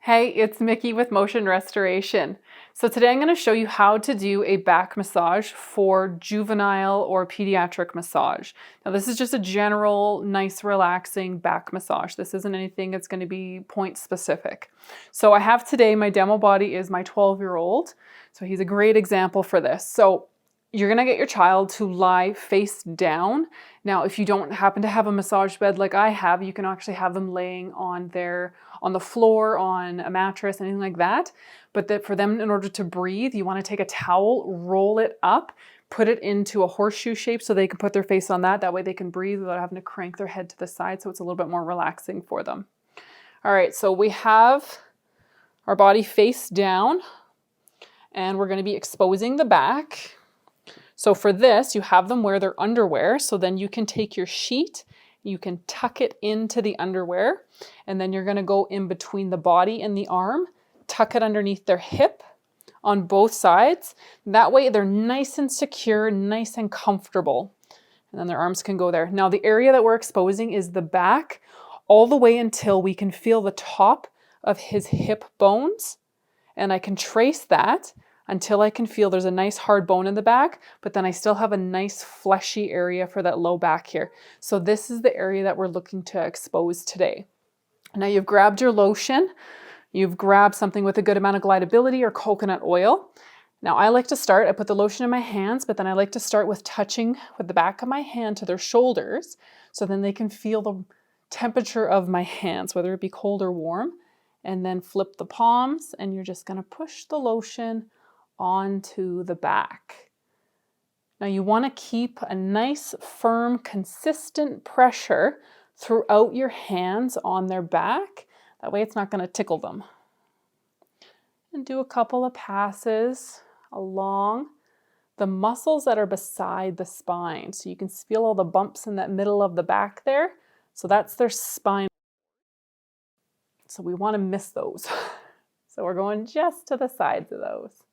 Hey, it's Mickey with Motion Restoration. So today I'm going to show you how to do a back massage for juvenile or pediatric massage. Now this is just a general, nice, relaxing back massage. This isn't anything that's going to be point specific. So I have today, my demo body is my 12-year-old. So he's a great example for this. So you're going to get your child to lie face down. Now, if you don't happen to have a massage bed like I have, you can actually have them laying on the floor, on a mattress, anything like that. But for them, in order to breathe, you want to take a towel, roll it up, put it into a horseshoe shape so they can put their face on that. That way they can breathe without having to crank their head to the side, so it's a little bit more relaxing for them. All right, so we have our body face down, and we're going to be exposing the back. So for this, you have them wear their underwear, so then you can take your sheet, you can tuck it into the underwear, and then you're going to go in between the body and the arm, tuck it underneath their hip on both sides. That way they're nice and secure, nice and comfortable. And then their arms can go there. Now the area that we're exposing is the back all the way until we can feel the top of his hip bones. And I can trace that until I can feel there's a nice hard bone in the back, but then I still have a nice fleshy area for that low back here. So this is the area that we're looking to expose today. Now you've grabbed your lotion, you've grabbed something with a good amount of glidability or coconut oil. Now I like to start, I put the lotion in my hands, but then I like to start with touching with the back of my hand to their shoulders, so then they can feel the temperature of my hands, whether it be cold or warm, and then flip the palms, and you're just gonna push the lotion onto the back. Now you want to keep a nice, firm, consistent pressure throughout your hands on their back. That way it's not going to tickle them. And do a couple of passes along the muscles that are beside the spine. So you can feel all the bumps in that middle of the back there. So that's their spine. So we want to miss those. So we're going just to the sides of those.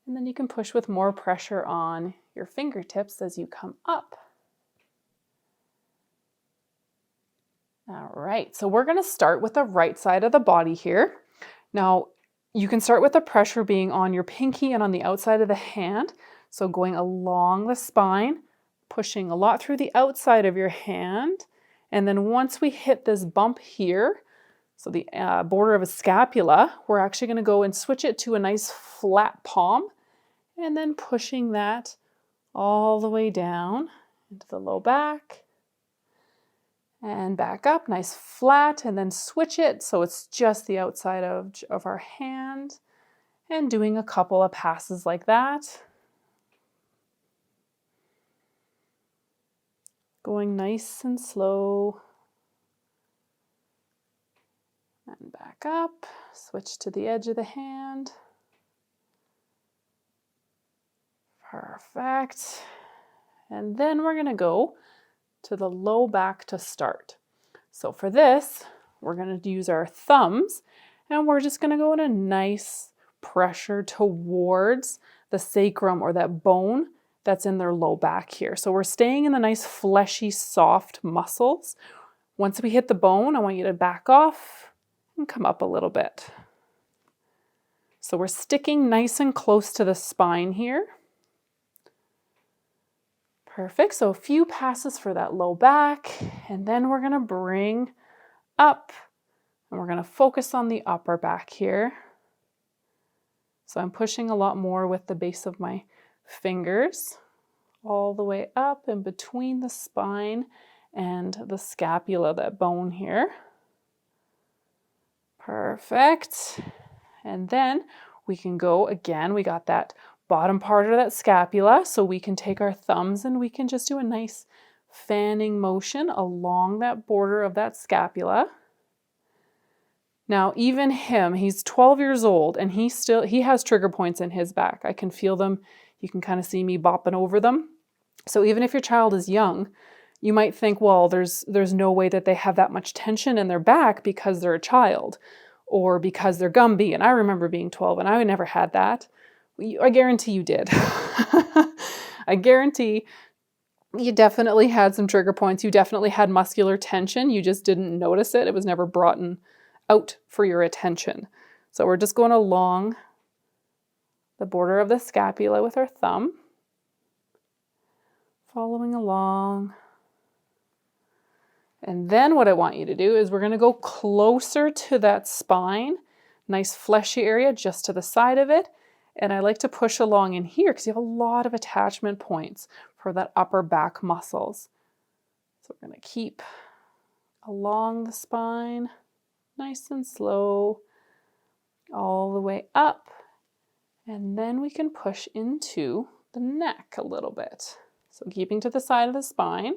And then you can push with more pressure on your fingertips as you come up. All right, so we're going to start with the right side of the body here. Now, you can start with the pressure being on your pinky and on the outside of the hand. So going along the spine, pushing a lot through the outside of your hand. And then once we hit this bump here, so the border of a scapula, we're actually going to go and switch it to a nice flat palm. And then pushing that all the way down into the low back and back up, nice flat, and then switch it so it's just the outside of our hand, and doing a couple of passes like that. Going nice and slow. And back up, switch to the edge of the hand. Perfect. And then we're going to go to the low back to start. So for this, we're going to use our thumbs, and we're just going to go in a nice pressure towards the sacrum, or that bone that's in their low back here. So we're staying in the nice fleshy, soft muscles. Once we hit the bone, I want you to back off and come up a little bit. So we're sticking nice and close to the spine here. Perfect, so a few passes for that low back, and then we're gonna bring up, and we're gonna focus on the upper back here. So I'm pushing a lot more with the base of my fingers, all the way up in between the spine and the scapula, that bone here. Perfect, and then we can go again, we got that bottom part of that scapula, so we can take our thumbs and we can just do a nice fanning motion along that border of that scapula. Now even him, he's 12 years old, and he has trigger points in his back. I can feel them. You can kind of see me bopping over them. So even if your child is young, you might think, well, there's no way that they have that much tension in their back because they're a child, or because they're Gumby. And I remember being 12 and I never had that. I guarantee you did. I guarantee you definitely had some trigger points. You definitely had muscular tension. You just didn't notice it. It was never brought out for your attention. So we're just going along the border of the scapula with our thumb, following along. And then what I want you to do is we're going to go closer to that spine, nice fleshy area just to the side of it. And I like to push along in here because you have a lot of attachment points for that upper back muscles. So we're going to keep along the spine, nice and slow, all the way up. And then we can push into the neck a little bit. So keeping to the side of the spine.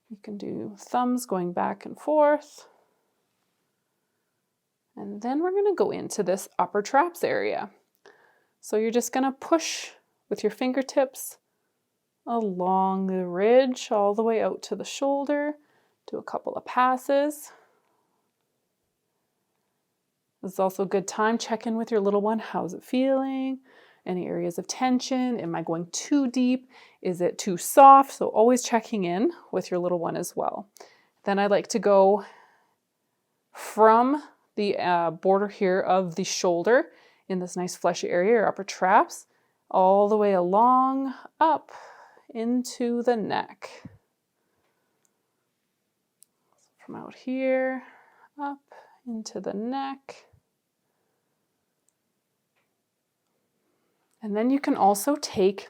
You can do thumbs going back and forth. And then we're going to go into this upper traps area. So you're just going to push with your fingertips along the ridge all the way out to the shoulder. Do a couple of passes. This is also a good time. Check in with your little one. How's it feeling? Any areas of tension? Am I going too deep? Is it too soft? So always checking in with your little one as well. Then I like to go from the border here of the shoulder in this nice fleshy area or upper traps, all the way along up into the neck. From out here, up into the neck. And then you can also take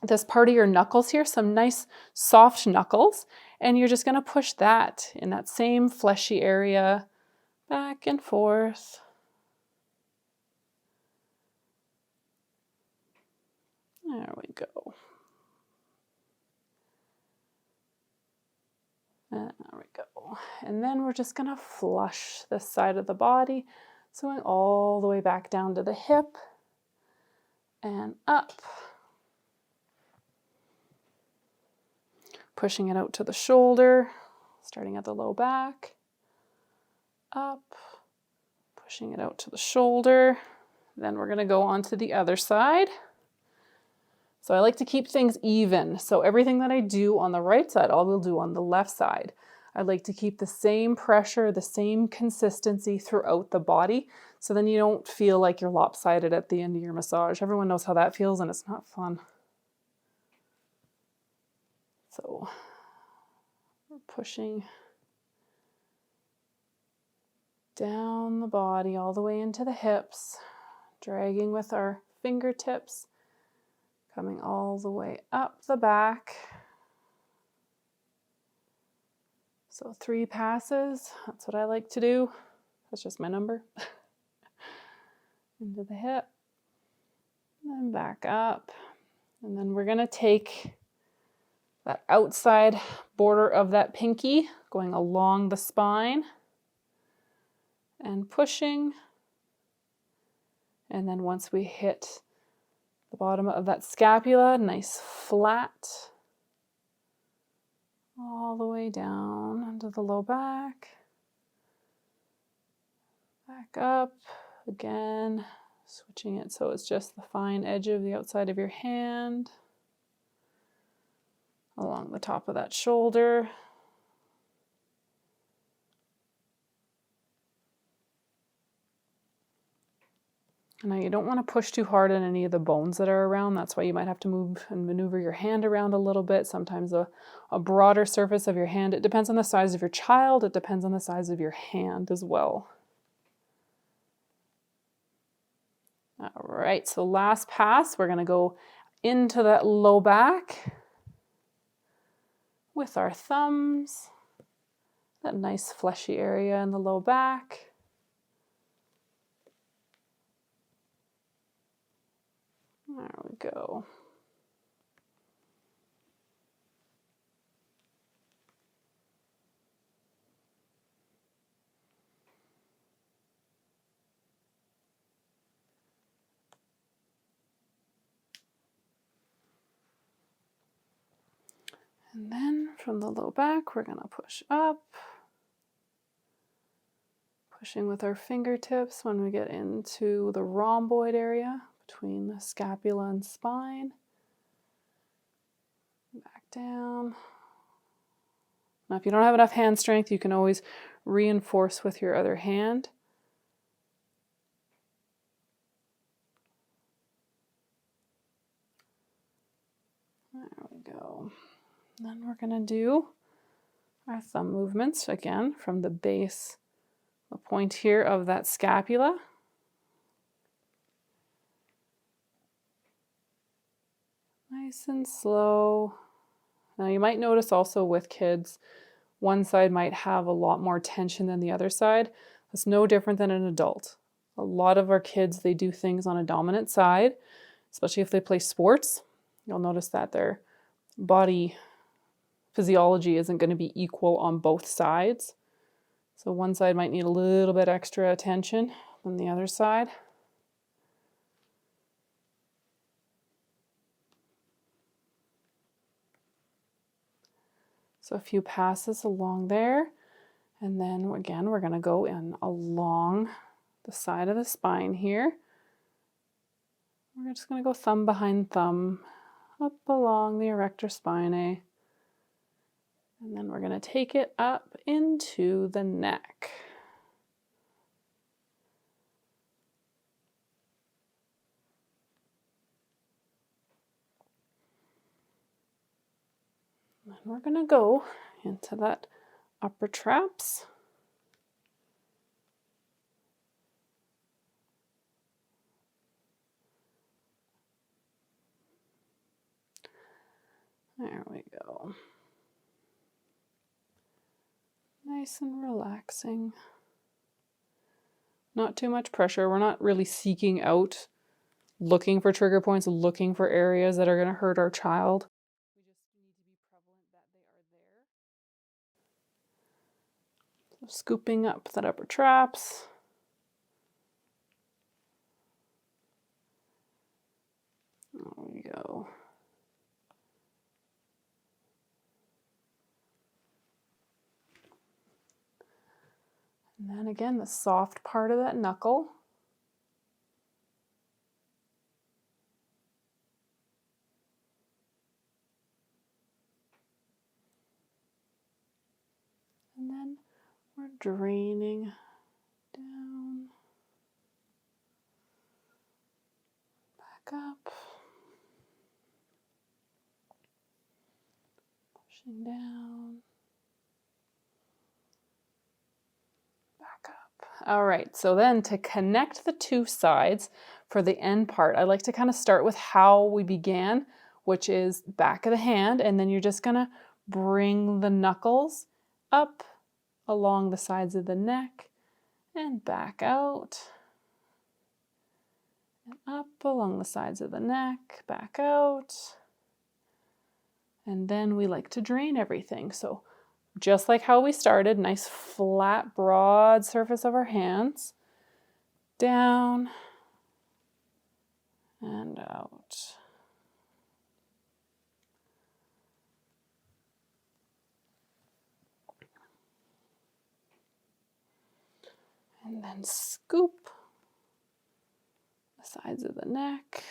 this part of your knuckles here, some nice soft knuckles, and you're just going to push that in that same fleshy area back and forth. There we go. There we go. And then we're just going to flush this side of the body, so going all the way back down to the hip and up. Pushing it out to the shoulder, starting at the low back, up, pushing it out to the shoulder. Then we're going to go on to the other side. So I like to keep things even. So everything that I do on the right side, I will do on the left side. I like to keep the same pressure, the same consistency throughout the body. So then you don't feel like you're lopsided at the end of your massage. Everyone knows how that feels and it's not fun. So we're pushing down the body all the way into the hips, dragging with our fingertips, coming all the way up the back. So 3 passes, that's what I like to do. That's just my number. Into the hip, and then back up. And then we're gonna take that outside border of that pinky, going along the spine and pushing. And then once we hit the bottom of that scapula, nice flat, all the way down into the low back, back up, again, switching it so it's just the fine edge of the outside of your hand, along the top of that shoulder. Now you don't want to push too hard on any of the bones that are around. That's why you might have to move and maneuver your hand around a little bit. Sometimes a broader surface of your hand. It depends on the size of your child. It depends on the size of your hand as well. All right, so last pass, we're going to go into that low back with our thumbs. That nice fleshy area in the low back. There we go. And then from the low back, we're going to push up, pushing with our fingertips when we get into the rhomboid area between the scapula and spine. Back down. Now, if you don't have enough hand strength, you can always reinforce with your other hand. There we go. Then we're going to do our thumb movements again from the base, the point here of that scapula. Nice and slow. Now you might notice also with kids, one side might have a lot more tension than the other side. That's no different than an adult. A lot of our kids, they do things on a dominant side, especially if they play sports. You'll notice that their body physiology isn't going to be equal on both sides. So one side might need a little bit extra attention than the other side. So a few passes along there. And then again, we're going to go in along the side of the spine here. We're just going to go thumb behind thumb up along the erector spinae. And then we're going to take it up into the neck. And we're going to go into that upper traps. There we go. Nice and relaxing. Not too much pressure. We're not really seeking out, looking for trigger points, looking for areas that are going to hurt our child. We just need to be prevalent that they are there. So scooping up that upper traps. There we go. And then again, the soft part of that knuckle. And then we're draining down, back up, pushing down, back up. All right, so then to connect the two sides for the end part, I like to kind of start with how we began, which is back of the hand, and then you're just gonna bring the knuckles up along the sides of the neck and back out and up along the sides of the neck, back out. And then we like to drain everything. So just like how we started, nice flat, broad surface of our hands, down and out. And then scoop the sides of the neck,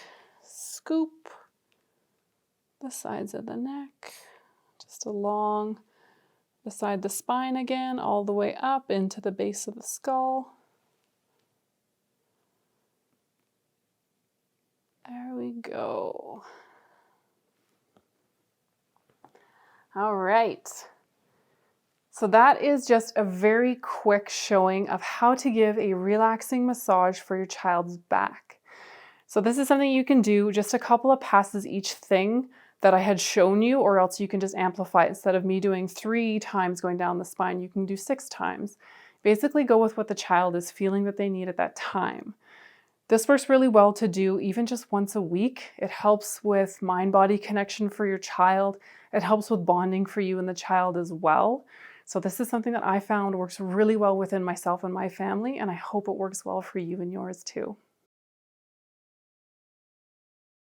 scoop the sides of the neck, just along beside the spine again, all the way up into the base of the skull. There we go. All right. So that is just a very quick showing of how to give a relaxing massage for your child's back. So this is something you can do just a couple of passes each thing that I had shown you, or else you can just amplify it. Instead of me doing 3 times going down the spine, you can do 6 times. Basically go with what the child is feeling that they need at that time. This works really well to do even just once a week. It helps with mind-body connection for your child. It helps with bonding for you and the child as well. So this is something that I found works really well within myself and my family, and I hope it works well for you and yours too.